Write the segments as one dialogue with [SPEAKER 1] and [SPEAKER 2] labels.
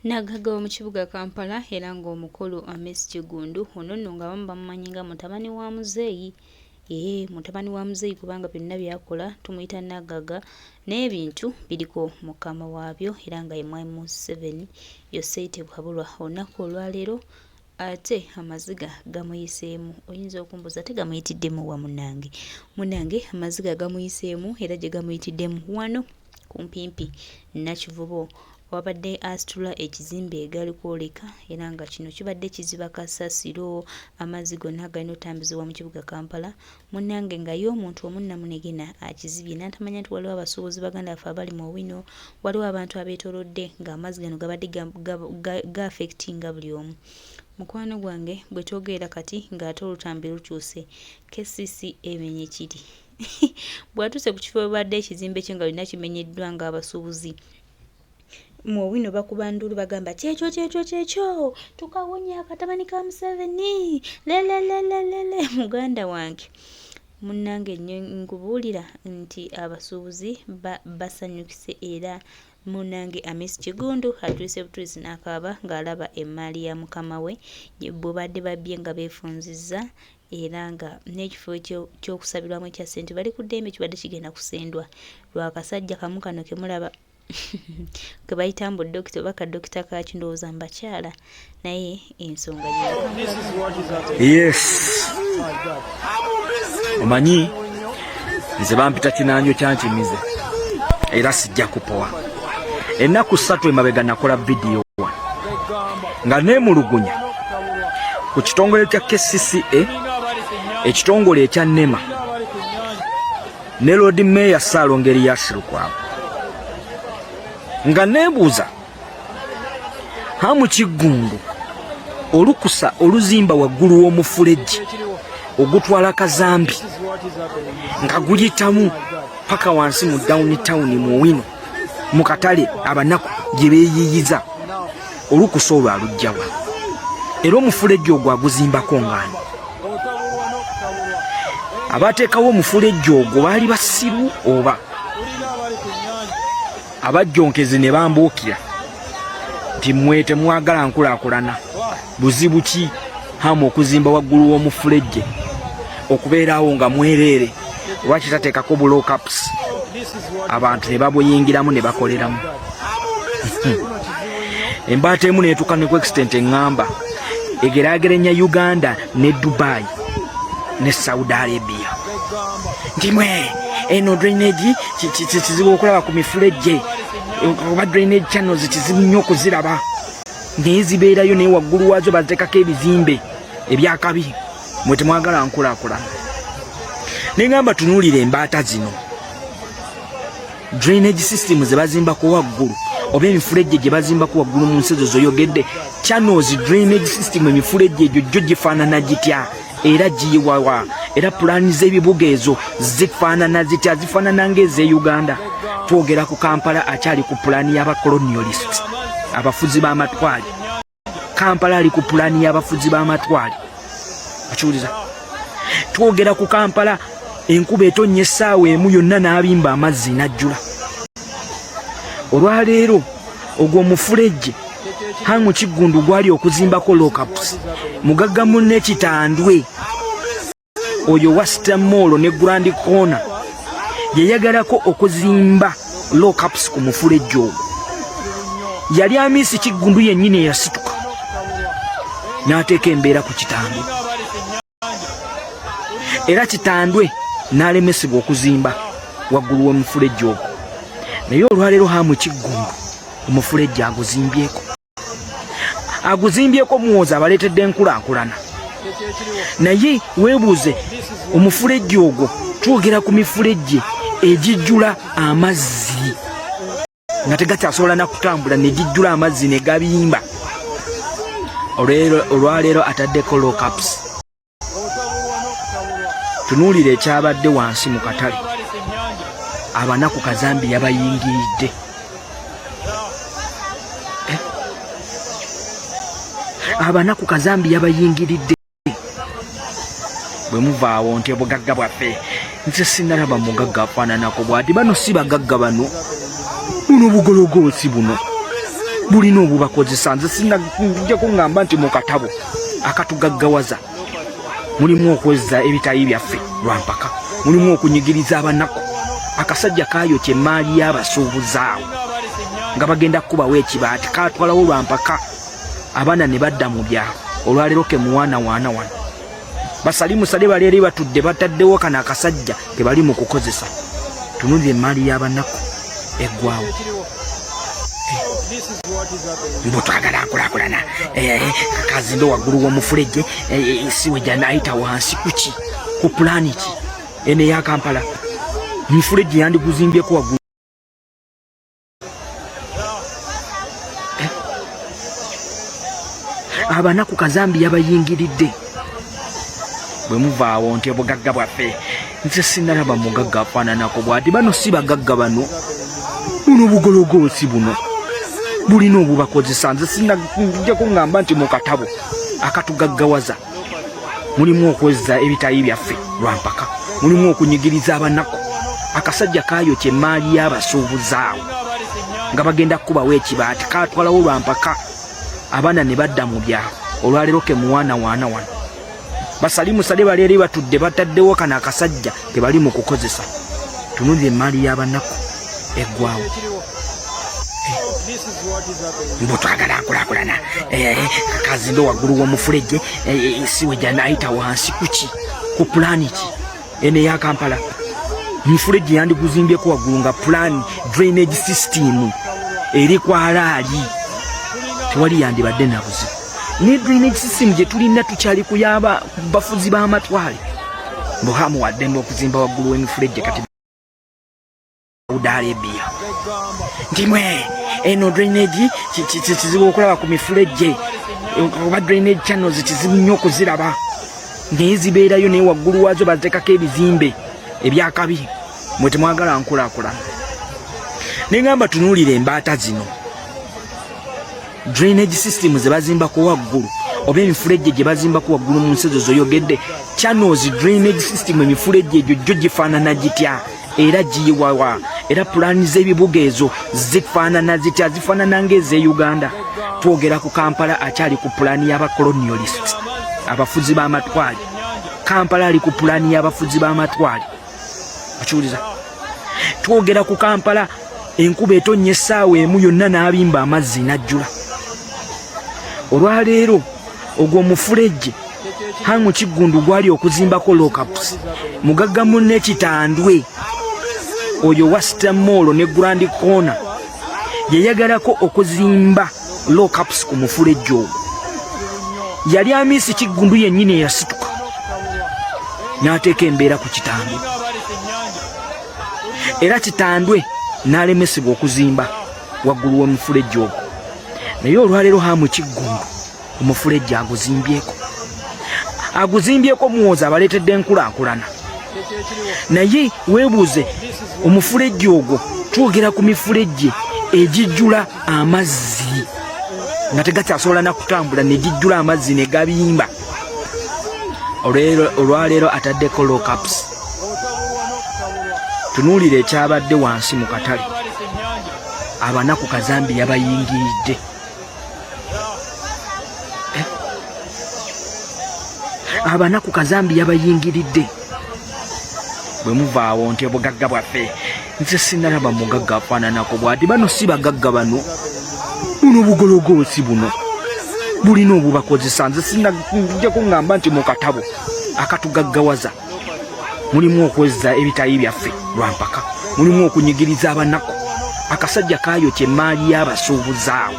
[SPEAKER 1] Nagagga mu kibuga Kampala era ng'omukulu Messi Kigundu ono nno nga bamumanyi nga mutabani wa Muzeeyi. Mutabani wa Muzeeyi kubanga byonna byakola tumuyita Nagagga n'ebintu biriko mukama waabyo era nga ye mwami Museveni Yoseite Buhabulwa. Olunaku olwaleero ate amaziga gamuyiseemu. Oyinza okumbuuza ate gamuyitiddemu wa munnange? Munnange amaziga gamuyiseemu era gye gamuyitiddemu wano kumpimpi Nakivubo wabadde asitula ekizimbe egali kwoleka era nga kino kibadde kiziba kasasiro amazzi gonna agalina otambuzibwa mu kibuga Kampala. Munnange nga ye omuntu omunnamunegena akizibye n'atamanya nti waliwo abasuubuzi baganda baffe abali mu Owino, waliwo abantu abeetoolodde ng'amazzi gano gabadde ga-affectinga buli omu. Mukwano gwange bwe twogerera kati ng'ate olutambi lukyuse KCCA emenye kiri bw'atuuse ku kifo babadde ekizimbe kye nga lina kimenyeddwa ng'abasuubuzi mu Owino bakuba ndulu bagamba kyekyo tukawunya akatabani ka Museveni lelelelelele. Muganda wange munnange nkubuulira nti abasuubuzi basanyukise era munnange Messi Kigundu atuuse butuuzi n'akaaba ng'alaba emmaali ya mukama we bwe badde babbye nga beefunzizza era nga n'ekifo ky'okusabirwamu ekya ssente bali ku ddembe kibadde kigenda kusendwa lw'akasajja kamu kano ke mulaba ke bayita mbu dokita oba kadokita kaaki ndowooza mbakyala naye ensonga
[SPEAKER 2] yes omanyi nze bampita kinanjo kyankimize era sijja kupowa. Ennaku 3 emabega nakola vidiyo nga neemulugunya ku kitongole kya KCCA, ekitongole ekya NEMA ne Lord Mayor Ssaalongeri Yasirukwago nga neebuuza Hamu Kigundu olukusa oluzimba waggulu w'omufulejje ogutwala Kazambi nga guyitamu paka wansi mu downtown mu Owino mu katale abanaku gye beeyiyiza olukusa olwo alugjawa era omufulejje ogwo aguzimbako ng'ani? Abateekawo omufulejje ogwo baali basiru oba abajjonkezi ne bambuukira nti mmwe temwagala nkulaakulana? Buzibu ki Hamu okuzimba waggulu w'omufulejje okubeerawo nga mwereere? Lwaki tateekako bulocaps abantu ne babuyingiramu ne bakoleramu? Embaata emu neetuuka ne ku extent eŋŋamba egeraageranya Uganda ne Dubai ne Saudi Arabia nti mwe eno drainage kizibu okulaba ku mifulejje oba drainage channels kizibu nnyo okuziraba naye zibeerayo naye waggulu waazo bateekako ebizimbe ebyakabi. Mwe temwagala nkulaakulana? Neŋŋamba tunuulira embaata zino drainage system ze bazimbako waggulu oba emifulejje gye bazimbako waggulu mu nsi ezo zoyogedde channels drainage system emifulejje egyo jjo gifaanana gitya era giyiwawa era pulaani z'ebibuga ezo zifaanana zitya? Zifaanana ng'eze Uganda. Twogera ku Kampala akyali ku pulaani y'abacolonialist abafuzi b'amatwale. Kampala ali ku pulaani y'abafuzi b'amatwale. Okiwuliza? Twogera ku Kampala enkuba etonnya essaawa emu yonna n'abimba amazzi n'ajjula. Olwaleero ogwo omufulejje Hamu Kigundu gwali okuzimbako lockups. Mugagga munne Kitandwe oyo Western Mall ne Grand Corner yeyagalako okuzimba lockups ku mufulejje ogwo. Yali Messi Kigundu yennyini eyasituka n'ateeka embeera ku Kitandwe era Kitandwe n'alemesebwa okuzimba waggulu w'omufulejje ogwo. Naye olwaleero Hamu Kigundu omufulejje aguzimbyeko muwooza abaleetedde enkulaakulana. Naye weebuuze omufulejje ogwo twogera ku mifulejje egijjula amazzi nga tegakyasobola nakutambula ne gijjula amazzi ne gabimba. Olwaleero ataddeko lockups. Tunuulira ekyabadde wansi mu katale abanaku Kazambi yabayingiridde. Abanaku Kazambi yabayingiridde. Bwe muvaawo nti obugagga bwaffe nze sinalaba mugagga afaananako bw'ati. Bano si bagagga bano, buno bugologoosi buno. bulina obubakozesa nze sinajja kuŋŋamba nti mu katabo akatugaggawaza mulimu okwezza ebitayi byaffe lwampaka, mulimu okunyigiriza abanaku. Akasajja kaayokya emmaali y'abasuubuzaawo nga bagenda kukubawo ekibaati, kaatwalawo lwampaka, abaana ne badda mu byalo. Olwaleero ke muwaana waana wano basalimusale bali eri batudde bataddewo kano akasajja ke bali mu kukozesa. Tunuulira emmaali y'abanaku eggwawo. Mbo twagala akulaakulana, kazimbe waggulu w'omufulejje, siweja n'ayita wansi kuki ku pulaani ki eno eya Kampala. Mifulejje yandiguzimbyeko waggulu. Abanaku Kazambiya bayingiridde. Bwe muvaawo nti obugagga bwaffe, nze sinalaba mugagga afaananako bw'ati. Bano si bagagga bano, buno bugologoosi buno bulina obubakozesa nze sinajja kuŋŋamba nti mu katabo akatugaggawaza mulimu okwezza ebitayi byaffe lwampaka, mulimu okunyigiriza abanaku. Akasajja kaayokya emmaali y'abasuubuzaawo nga bagenda kukubawo ekibaati, kaatwalawo lwampaka, abaana ne badda mu byalo. Olwaleero ke muwaana waana wano basalimusale bali eri batudde bataddewo kano akasajja ke bali mu kukozesa. Tunuulira emmaali y'abanaku eggwawo. Mbo twagala akulaakulana, kazimbe waggulu w'omufulejje, siweja n'ayita wansi kuki ku pulaani ki eno eya Kampala. Mifulejje yandiguzimbyeko waggulu nga pulaani drainage system eri kwalaali, tewali yandibadde na buzibu. Ne drainage system gye tulina tukyali kuyaba bafuzi b'amatwale. Mbo hamuwaddembe okuzimba waggulu w'emifulejje kati Saudi Arabia. Ndimwe eno drainage kizibu okulaba ku mifulejje, oba drainage channels kizibu nnyo okuziraba. Naye zibeerayo naye waggulu waazo bateekako ebizimbe ebyakabi. Mwe temwagala nkulaakulana. Nengamba tunuulire embaata zino, drainage system ze bazimbako waggulu oba emifulejje gye bazimbako waggulu mu nsi zoyogedde. Channels drainage system emifulejje egyo gyo gifaanana gitya era giyiwawa, era pulaani z'ebibuga ezo zifaanana zitya? Zifaanana ng'eze Uganda. Twogera ku Kampala akyali ku pulaani y'abacolonialists, abafuzi b'amatwale. Kampala ali ku pulaani y'abafuzi b'amatwale. Okiwuliza? Twogera ku Kampala enkuba etonnya essaawa emu yonna n'abimba amazzi n'ajjula. Olwaleero ogwo mufulejje Hangu Kigundu gwali okuzimbako lockups. Mugagga munne Kitandwe oyo Western Mall ne Grand Corner yayagalako okuzimba lockups ku mufulejje ogwo. Yali amisi Kigundu yennyini eyasituka n'ateeka embeera ku Kitandwe, era Kitandwe n'alemesebwa okuzimba waggulu w'omufulejje ogwo. Naye olwaleero Hangu Kigundu omufulejje aguzimbyeko muwooza abaleetedde enkulaakulana. Naye weebuuze, omufulejje ogwo twogera ku mifulejje egijjula amazzi nga tegakyasobola na kutambula, ne gijjula amazzi ne gabimba. Olwaleero ataddeko lockups. Tunuulira ekyabadde wansi mu katale. Abanaku Kazambiya bayingiridde. Abanaku Kazambiya bayingiridde. Bwe muvaawo nti obugagga bwaffe, nze sinalaba mugagga afaananako bw'ati. Bano si bagagga bano, buno bugologoosi buno bulina obubakozesa nze sinajja kuŋŋamba nti mu katabo akatugaggawaza mulimu okwezza ebitayi byaffe lwampaka, mulimu okunyigiriza abanaku. Akasajja kaayokya emmaali y'abasuubuzaawo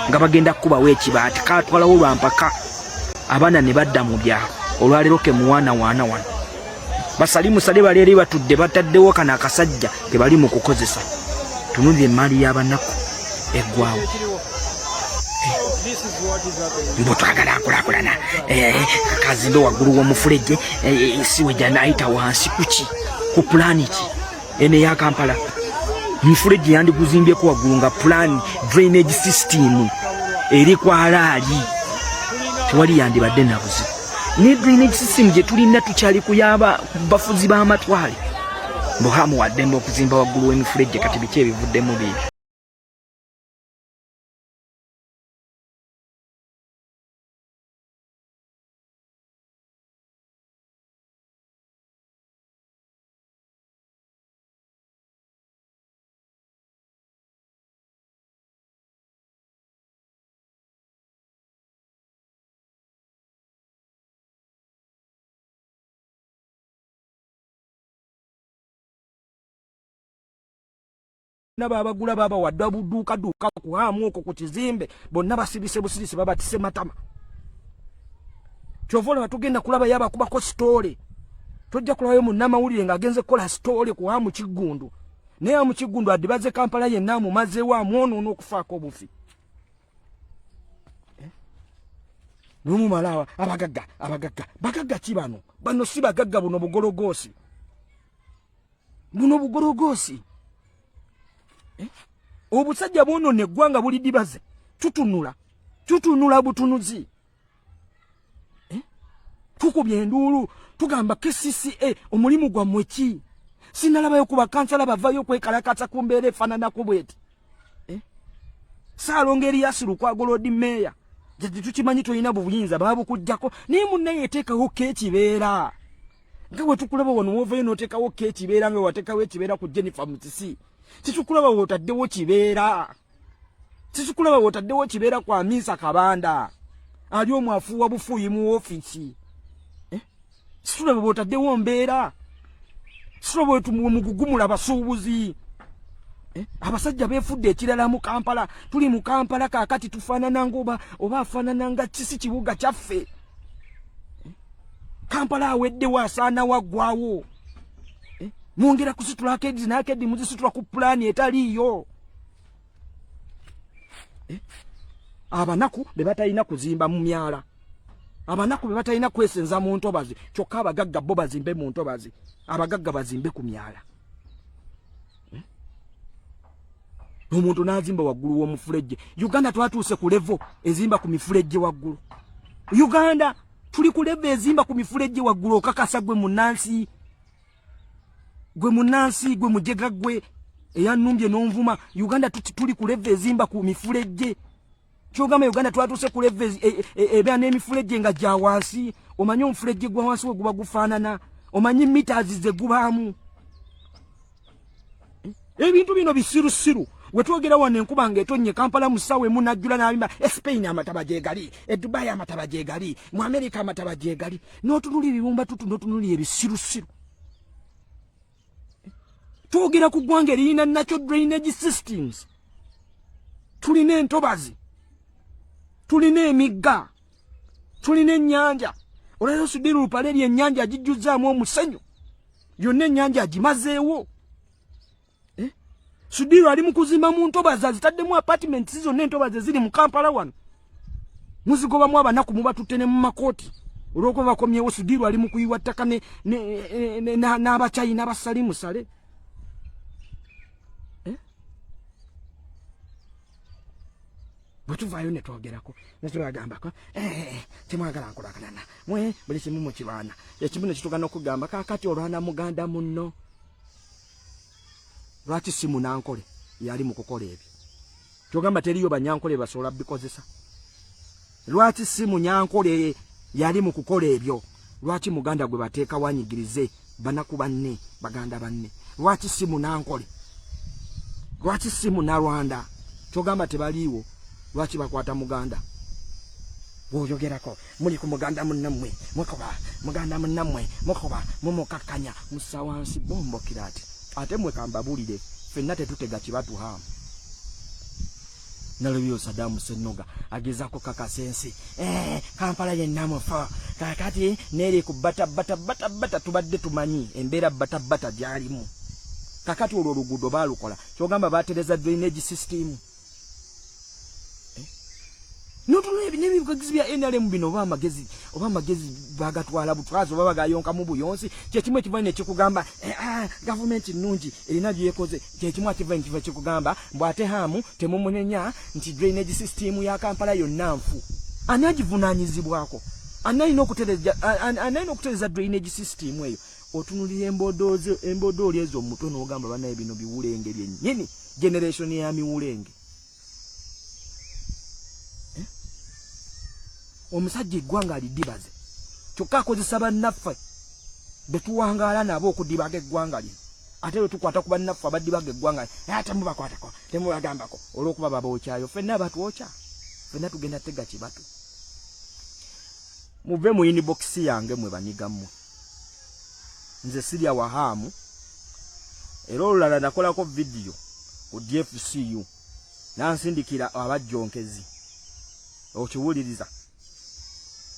[SPEAKER 2] nga bagenda kukubawo ekibaati, kaatwalawo lwampaka, abaana ne badda mu byalo. Olwaleero ke muwaana waana wano basalimusale bali eri batudde bataddewo kano akasajja ke bali mu kukozesa. Tunuulira emmaali y'abanaku eggwawo. Mbo twagala akulaakulana, kazimbe waggulu w'omufulejje, siweja n'ayita wansi kuki ku pulaani ki eno eya Kampala. Mifulejje yandiguzimbyeko waggulu nga pulaani drainage system eri kwalaali, tewali yandibadde na buzibu. Ne drainage system gye tulina tukyali kuyaba bafuzi b'amatwale. Mbo hamuwaddembe okuzimba waggulu w'emifulejje kati biki ebivuddemu biibyo. naba abagula baba wadda buduuka duuka kuhamu okwo ku kizimbe bonna basibise busirisi babatise matama kyovola batugenda kulaba yaba kubako story tojja kulabayo munnamawulire ng'agenze kukola story kuhamu Kigundu naye mu Kigundu adibaze Kampala yenna mu mazeewo amwonoona okufaako obufi n'omumalawa bagagga ki bano si bagagga buno bugologoosi obusajja bwonoona eggwanga buli dibaze tutunula butunuzi tukubye enduulu tugamba KCCA omulimu gwammwe ki sinalabayo ku bakansala bavayo kwekalakatsa ku mbeera efaananako bweti Saalongo Erias Lukwago Lord Mayor jadi tukimanyi tulina buyinza babukujjako naye munnaye eteekawo keekibeera nga bwe tukulaba wano wovayo n'oteekawo keekibeera nga wateekawo ekibeera ku Jennifer Musisi titukulaba wotaddewo kibeera titukulaba wotaddewo kibeera kwa Amisa Kabanda ali omwafuuwa bufuuyi mu ofiisi situlaba wotaddewo mbeera situlaba wetumugugumula abasuubuzi abasajja beefudde ekirala mu Kampala tuli mu Kampala kaakati tufaanana ngoba oba afaanana nga kisi kibuga kyaffe Kampala aweddewo asaana waggwawo mwongera kusitula akedi n'akedi muzisitula ku pulaani etaliiyo abanaku be batalina kuzimba mu myala abanaku be batalina kwesenza mu ntobazi kyokka abagagga bo bazimbe mu ntobazi abagagga bazimbe ku myala omuntu n'azimba waggulu w'omufulejje Uganda twatuuse ku level ezimba ku mifulejje waggulu Uganda tuli ku level ezimba ku mifulejje waggulu okakasa gwe munansi gwe mujega gwe eyanumbye n'onvuma Uganda tuli ku level ezimba ku mifulejje kyogamba Uganda twatuuse ku level ebeera n'emifulejje nga gya wansi omanyi omufulejje gwa wansi we guba gufaanana omanyi meters ze gubaamu ebintu bino bisirusiru wetwogera wano enkuba ng'etonnye Kampala musawe munajjula n'abimba Spain amataba gyegali Dubai amataba gyegali mu America amataba gyegali n'otunuli ebibumba n'otunuli ebisirusiru twogera ku ggwanga eriyina natural drainage systems tulina entobazi tulina emigga tulina ennyanja olwayo Sudiru Lupaleri ennyanja agijjuzzaamu omusenyu yonna ennyanja agimazeewo Sudiru ali mu kuzimba mu ntobazi azitaddemu apartments zonna entobazi ziri mu Kampala wano muzigobamu abanaku mubatutte ne mu makooti olw'okuba bakomyewo Sudiru ali mu kuyiwa ttaka n'abachayina abasalimusale bwetuvaayo ne twogerako netwagambako temwagala nkulakalana mwe buli kimu mu kibaana ekimu ne kitugana okugamba kaakati olwana muganda munno lwaki si munankole yali mu kukola ebyo kyogamba teriyo banyankole basobola bikozesa lwaki si munyankole yali mu kukola ebyo lwaki muganda gwe bateeka wanyigirize banaku banne baganda banne lwaki si munankole lwaki si munalwanda kyogamba tebaliiwo lwaki bakwata muganda bwoyogerako muli ku muganda munnammwe mwekoba muganda munnammwe mukoba mumukakkanya musawansi bombokira ate mwe kambabulire ffenna tetutega kibatuhamu nalabyo Saddam Ssennoga agezaako kakasa ensi Kampala yenna mufa kakati neeri ku bata tubadde tumanyi embeera bata gyalimu kakati olwo oluguudo baalukola kyogamba batereza drainage system n'ebibugagizi bya NRM bino oba amagezi bagatwala butwazi oba bagayonka mu buyonsi kyekimu ekiva nekikugamba gavumenti nnungi erina byekoze kyekimu akiva nekikugamba mbwate hamu temumunenya nti drainage system ya Kampala yonna nfu ani agivunaanyizibwako ani alina okutereza drainage system eyo otunulira embodooli ezo omutwe n'ogamba banaye bino biwulenge byennyini generation ya miwulenge omusajja eggwanga alidibaze kyokka akozesa bannaffe betuwangaala nabo okudibaga eggwanga lino ate bwe tukwata ku bannaffe abadibaga eggwanga temubakwatako temubagambako olw'okuba babookyayo ffenna batwokya ffenna tugenda tega kibatu muve mu inbox yange mwe banyigammwe nze sirya wahamu era olulala nakolako vidiyo
[SPEAKER 3] ku DFCU nansindikira abajjonkezi okiwuliriza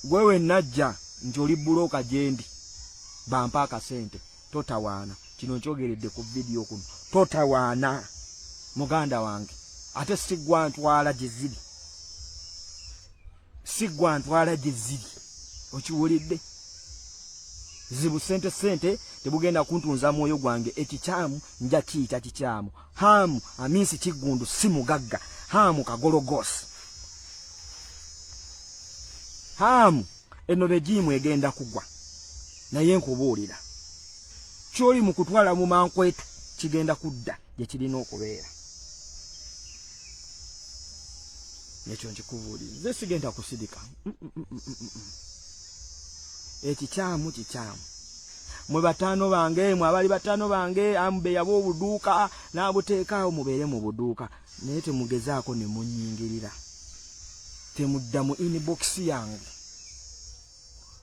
[SPEAKER 3] gwewe najja njoli buloka jendi bampa akasente totawaana kino nkyogeredde ku video kuno totawaana muganda wange ate sigwa ntwala gyeziri okiwulidde zibu sente tebugenda kuntunza mwoyo gwange ekikyamu nja kiyita kikyamu hamu amisi Kigundu si mugagga hamu kagologosi hamu eno regimu egenda kugwa naye nkubuulira kyoli mu kutwala mu mankwetu kigenda kudda gye kirina okubeera nekyo nkikubuulira nze sigenda kusidika ekikyamu mwe bataano bange mwe abali bataano bange ambe yabo obuduuka n'abuteekaawo mubeere mu buduuka naye temugezaako ne munnyingirira temudda mu inbox yange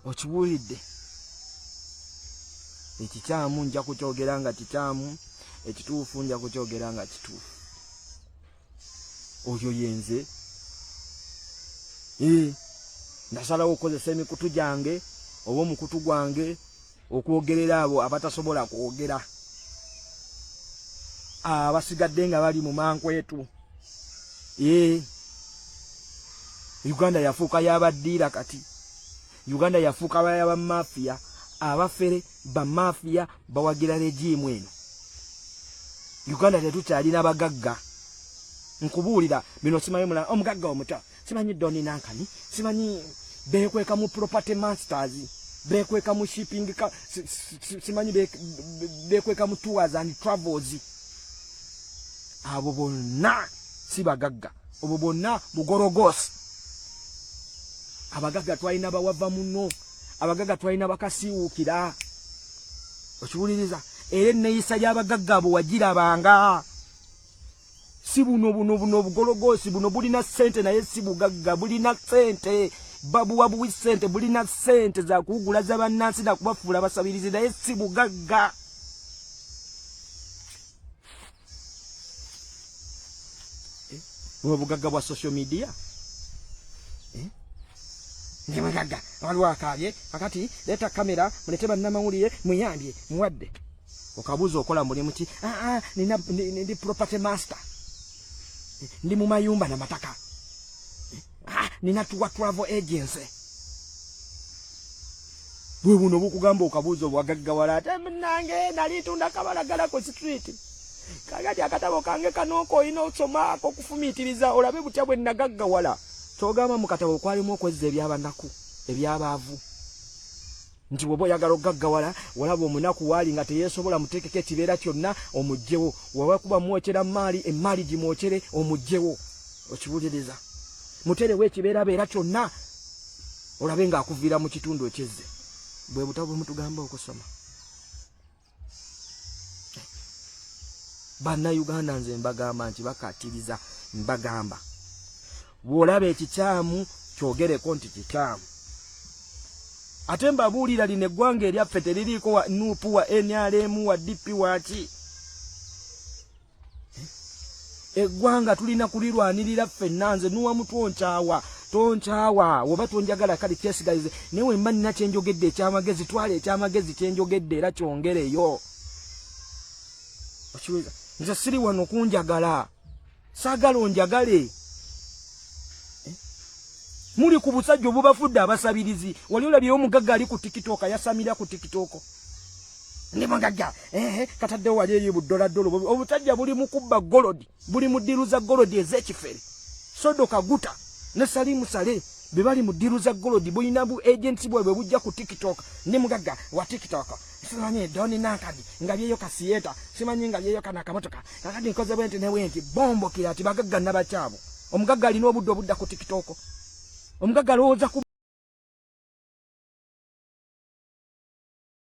[SPEAKER 3] okibuulidde ekikyamu nja kukyogera nga kikyamu ekituufu nja kukyogera nga kituufu oyo yenze ndasalawo okukozesa emikutu gyange oba omukutu gwange okwogerera abo abatasobola kwogera abasigadde nga bali mu mankwetu Uganda yafuuka y'abaddiira kati Uganda yafuuka y'abamafiya abafere bamafiya bawagira regimu eno Uganda tetukyalina bagagga nkubuulira bino simanyi mulala omugagga omuto simanyi Doni Nankani simanyi bekweka mu property masters bekweka mu shipping simanyi bekweka mu tours and travels abo bonna si bagagga abo bonna bugorogosi abagagga twalina bawava muno abagagga twalina bakasiwukira okiwuliriza era enneeyisa y'abagagga abo wagirabanga si buno bugologosi buno bulina sente naye si bugagga bulina sente babuwa buwi sente bulina sente za kugula za bannansi na kubafuula basabirizi naye si bugagga bugagga bwa social media ndi mugagga waliwo akaabye akati leta kamera mulete bannamawulire muyambye muwadde okabuuza okola mulimu ki ndi property master ndi mu mayumba na mataka nina tuwa travel agency bwe buno bukugamba okabuuza obwagagga wala ate nange nali tunda kabalagala ku street kagati akatabo kange kanoko olina osomaako okufumiitiriza olabe butya bwe nagagga wala kyogamba mu katabo kwalimu okwezza ebyabanaku ebyabaavu nti bw'oba oyagala okugaggawala walaba omunaku waali nga teyeesobola muteekeko ekibeera kyonna omugjewo waba kuba mwokera maali emaali gimwokere omugjewo okiwuliriza muterewo ekibeera beera kyonna olabe ng'akuviira mu kitundu ekyezze bwe butabo bwe mutugamba okusoma bannayuganda nze mbagamba nti bakakkiriza mbagamba bw'olaba ekikyamu kyogereko nti kikyamu ate mbabuulira lino eggwanga eryaffe teririiko wa nuupu wa NRM wa DP waki eggwanga tulina kulirwanirira ffenna nze nuwamu tonkyawa oba tonjagala kale kyesigalize naye wemba nina kyenjogedde ekyamagezi twala ekyamagezi kyenjogedde era kyongereyo okiweza nze siri wano kunjagala saagala onjagale muli ku busajja obubafudde abasabirizi wali olabyeyo omugagga ali ku TikTok yasamira ku TikTok ndi mugagga kataddewo wali eyo buddoladdola obutajja buli mu kubba golodi buli mu ddiru za golodi ez'ekifere Sodo Kaguta ne Salimu Sale be bali mu ddiru za golodi bulina bu agency bwe bujja ku TikTok ndi mugagga wa TikTok simanyi Doni Nankani nga byeyo kasiyeta simanyi nga byeyo kana kamotoka kakati nkoze bwenti ne wenti bombo kira ati bagagga nabakyabo omugagga alina obudde obudda ku TikTok omugagga lowooza